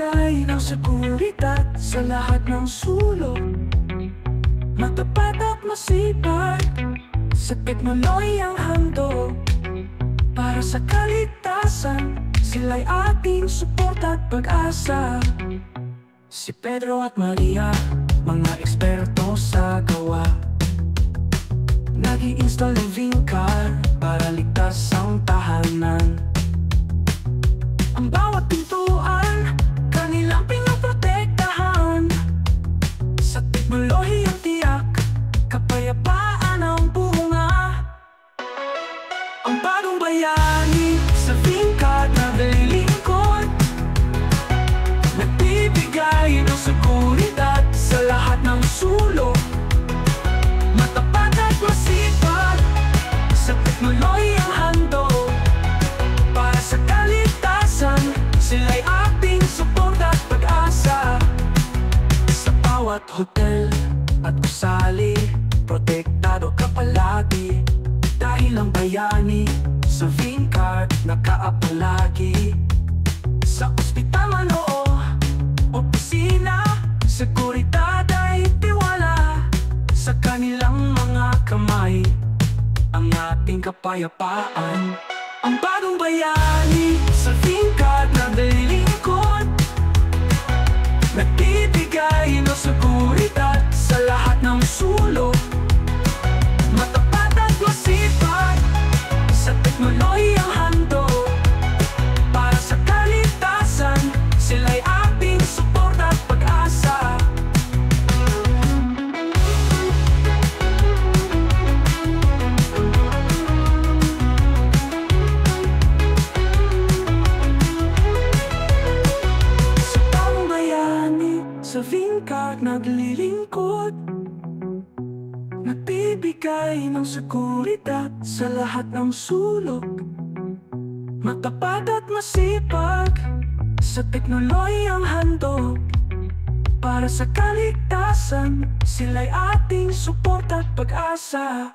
Nagbibigay ng seguridad sa lahat ng sulok. Matapat at masipag sa teknolohiyang handog. Para sa kaligtasan, sila'y ating suporta at pag-asa. Si Pedro at Maria, mga eksperto sa gawa. Nag-i-install ng Vincar para ligtas ang tahanan. Ang bawat pintuan, kanilang pinoprotektahan. Sa teknolohiyang tiyak, kapayapaan ang bunga. Ang bagong bayani sa Vincar naglilingkod. Nagbibigay ng seguridad sa lahat ng sulok. Matapat at masipag sa teknolohiyang handog. Para sa kaligtasan, sila'y ating suporta at pag-asa. Sa bawat hotel at gusali, protektado ka palagi. Dahil ang bayani sa Vincar nakaapalagi. Sa ospital man o opisina, seguridad ay tiwala. Sa kanilang mga kamay, ang ating kapayapaan. Ang bagong bayani sa Vincar naglilingkod. Nagbibigay ng seguridad sa lahat ng sulok. Matapat at masipag sa teknolohiyang handog. Para sa kaligtasan, sila'y ating suporta at pag-asa. Sa bagong bayani sa Vincar naglilingkod. Nagbibigay ng seguridad sa lahat ng sulok. Matapat at masipag sa teknolohiyang handog. Para sa kaligtasan, sila'y ating suporta at pag-asa.